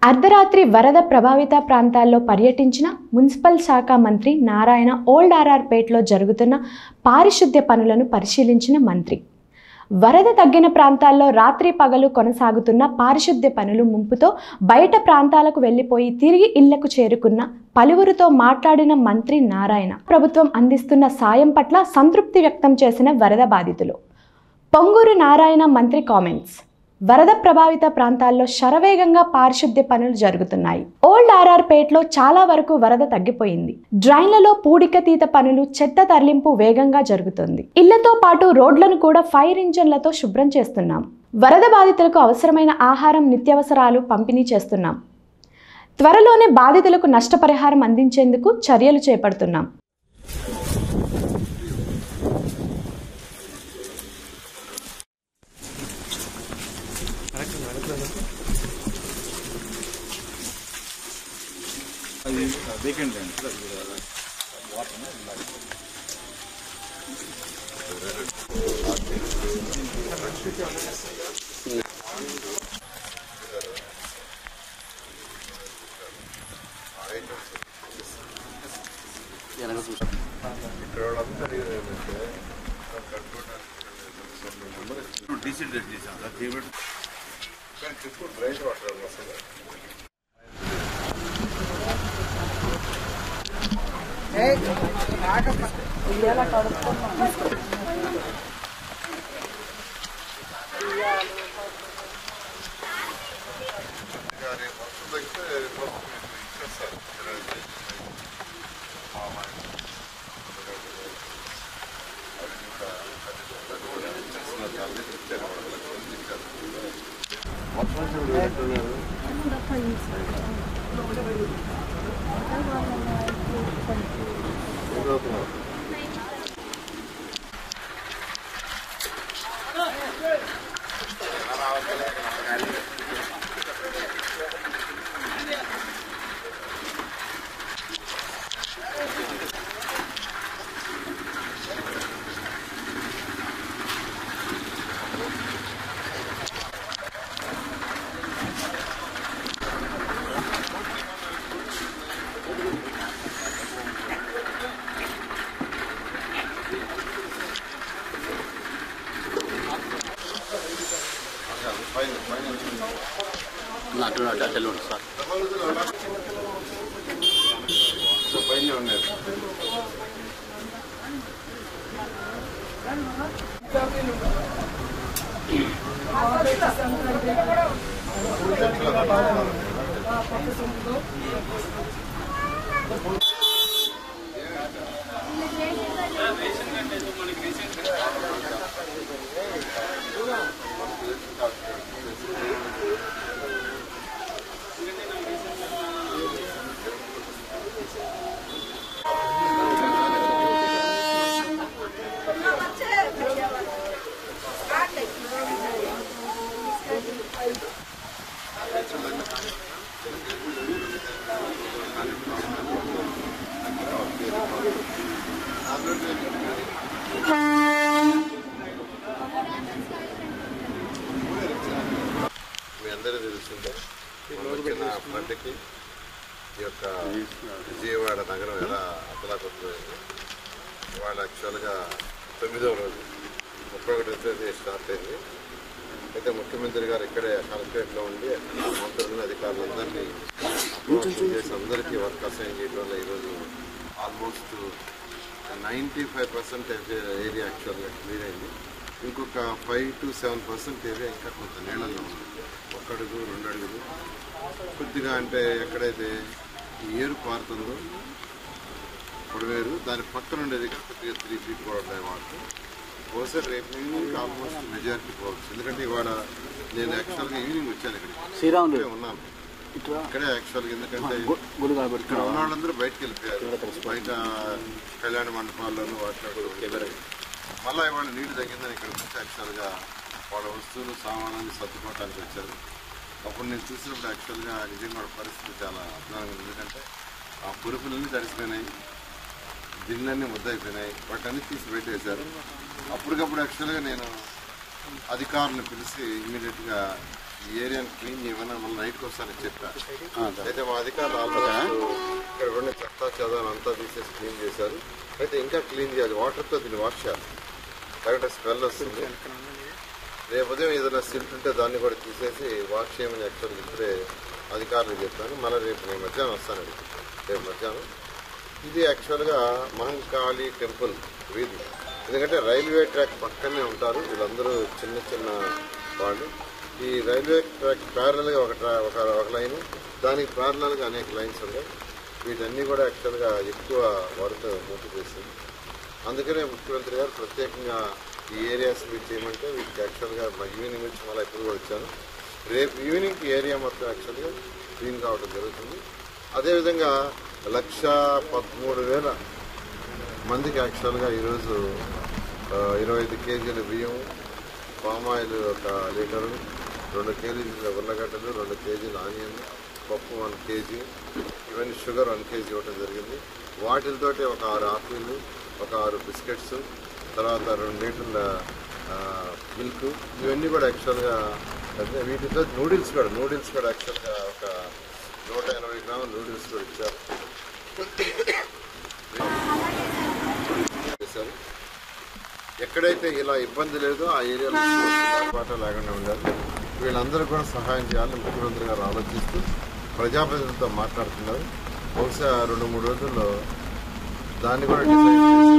అర్ధరాత్రి వరద ప్రభావిత ప్రాంతాల్లో పర్యటించిన మున్సిపల్ శాఖ మంత్రి నారాయణ ఓల్డ్ ఆర్ఆర్పేటలో జరుగుతున్న పారిశుద్ధ్య పనులను పరిశీలించిన మంత్రి వరద తగ్గిన ప్రాంతాల్లో రాత్రి పగలు కొనసాగుతున్న పారిశుద్ధ్య పనులు ముంపుతో బయట ప్రాంతాలకు వెళ్లిపోయి తిరిగి ఇళ్లకు చేరుకున్న పలువురితో మాట్లాడిన మంత్రి నారాయణ ప్రభుత్వం అందిస్తున్న సాయం పట్ల సంతృప్తి వ్యక్తం చేసిన వరద బాధితులు. పొంగూరు నారాయణ మంత్రి కామెంట్స్. వరద ప్రభావిత ప్రాంతాల్లో శరవేగంగా పారిశుద్ధ్య పనులు జరుగుతున్నాయి. ఓల్డ్ ఆర్ఆర్పేటలో చాలా వరకు వరద తగ్గిపోయింది. డ్రైన్లలో పూడికతీత పనులు, చెత్త తరలింపు వేగంగా జరుగుతుంది. ఇళ్లతో పాటు రోడ్లను కూడా ఫైర్ ఇంజన్లతో శుభ్రం చేస్తున్నాం. వరద బాధితులకు అవసరమైన ఆహారం, నిత్యావసరాలు పంపిణీ చేస్తున్నాం. త్వరలోనే బాధితులకు నష్టపరిహారం అందించేందుకు చర్యలు చేపడుతున్నాం. వీకెండ్ డీసెంట్ చేసాం డ్రైన్ వాటర్ వస్తుంది. మీ అందరూ తెలుస్తుంటే వచ్చిన పంటకి ఈ యొక్క విజయవాడ నగరం ఎలా అతలాకుతమైంది. ఇవాళ యాక్చువల్గా 9వ రోజు 31వ తేదీ స్టార్ట్ అయింది. అయితే ముఖ్యమంత్రి గారు ఇక్కడే కలెక్టరేట్లో ఉండి మంత్రులను, అధికారులందరినీ చేసి అందరికీ వర్క్ అసైన్ చేయడం వల్ల ఈరోజు ఆల్మోస్ట్ 95% ఏరియా యాక్చువల్గా క్లియర్ అయింది. ఇంకొక 5 to 7% ఏరియా ఇంకా కొంత నీళ్ళల్లో ఉంది. 1 అడుగు 2 అడుగులు కొద్దిగా, అంటే ఎక్కడైతే ఈ ఏరు పారుతుందో పొడవేరు దాని పక్కన ఉండేది కొద్దిగా 3 feet కూడా ఉంటాయి. వాటర్ బహుశా రేపు ఈవినింగ్ ఆల్మోస్ట్ మెజారిటీ పోవచ్చు. ఎందుకంటే ఇవాళ నేను యాక్చువల్గా ఈవినింగ్ వచ్చాను, ఇక్కడికి ఉన్నాను ఇక్కడే యాక్చువల్గా. ఎందుకంటే ఇక్కడ ఉన్న వాళ్ళందరూ బయటకు వెళ్ళిపోయారు, బయట కళ్యాణ మండపాల్లోనూ వాటిలో. మళ్ళీ ఇవాళ నీళ్లు తగ్గిందని ఇక్కడికి వచ్చి యాక్చువల్గా వాళ్ళ వస్తువులు, సామానాన్ని సర్దుకోవడానికి వచ్చారు. అప్పుడు నేను చూసినప్పుడు యాక్చువల్గా నిజంగా పరిస్థితి చాలా అద్భుతంగా ఉంది. ఎందుకంటే ఆ పురుపులన్నీ తడిసిపోయినాయి, దిళ్ళన్నీ ముద్దయిపోయినాయి, వాటన్నీ తీసి పెట్టేశారు. అప్పటికప్పుడు యాక్చువల్గా నేను అధికారులను పిలిచి ఇమ్మీడియట్గా ఈ ఏరియాని క్లీన్ చేయమని మళ్ళీ నైట్కి వస్తానని చెప్పారు. అయితే మా అధికారులు ఆల్మోస్ట్ ఇక్కడ ఉన్న చెత్త చెదాలు అంతా తీసేసి క్లీన్ చేశారు. అయితే ఇంకా క్లీన్ చేయాలి, వాటర్తో దీన్ని వాష్ చేయాలి, లేకపోతే స్మెల్ వస్తుంది. రేపు ఉదయం ఏదైనా సిల్ట్ ఉంటే దాన్ని కూడా తీసేసి వాష్ చేయమని యాక్చువల్గా ఇప్పుడే అధికారులు చెప్పాను. మళ్ళీ రేపు నేను మధ్యాహ్నం వస్తానండి, రేపు మధ్యాహ్నం. ఇది యాక్చువల్గా మహంకాళి టెంపుల్ వీధి. ఎందుకంటే రైల్వే ట్రాక్ పక్కనే ఉంటారు వీళ్ళందరూ, చిన్న చిన్న వాళ్ళు. ఈ రైల్వే ట్రాక్ ప్యారలల్గా ఒక లైన్, దానికి ప్యారలల్గా అనేక లైన్స్ ఉన్నాయి. వీటన్నీ కూడా యాక్చువల్గా ఎక్కువ వరద మూత చేస్తుంది. అందుకనే ముఖ్యమంత్రి గారు ప్రత్యేకంగా ఈ ఏరియాస్ మీరు చేయమంటే వీటికి యాక్చువల్గా ఈవినింగ్ నుంచి మళ్ళీ ఇప్పుడు కూడా వచ్చాను. రేపు ఈవినింగ్కి ఏరియా మొత్తం యాక్చువల్గా క్లీన్ కావడం జరుగుతుంది. అదేవిధంగా 1,13,000 మందికి యాక్చువల్గా ఈరోజు 25 కేజీల బియ్యం, పామాయిల్ 1 లీటరు, 2 కేజీల ఉల్లగడ్డలు, 2 కేజీల ఆనియన్, పప్పు 1 కేజీ, ఇవన్నీ షుగర్ 1 కేజీ ఇవ్వడం జరిగింది. వాటితోటి ఒక 6 ఆపిల్లు, ఒక 6 బిస్కెట్స్, తర్వాత 2 లీటర్ల మిల్క్, ఇవన్నీ కూడా యాక్చువల్గా. వీటితో నూడిల్స్ కూడా యాక్చువల్గా ఒక 180 గ్రాముల నూడిల్స్ కూడా ఇచ్చారు. ఎక్కడైతే ఇలా ఇబ్బంది లేదో ఆ ఏరియాలో పాట లేకుండా ఉండాలి. వీళ్ళందరూ కూడా సహాయం చేయాలని ముఖ్యమంత్రి గారు ఆలోచిస్తూ ప్రజాప్రతినిధులతో మాట్లాడుతున్నారు. బహుశా 2-3 రోజుల్లో దాన్ని కూడా డిసైడ్ చేసి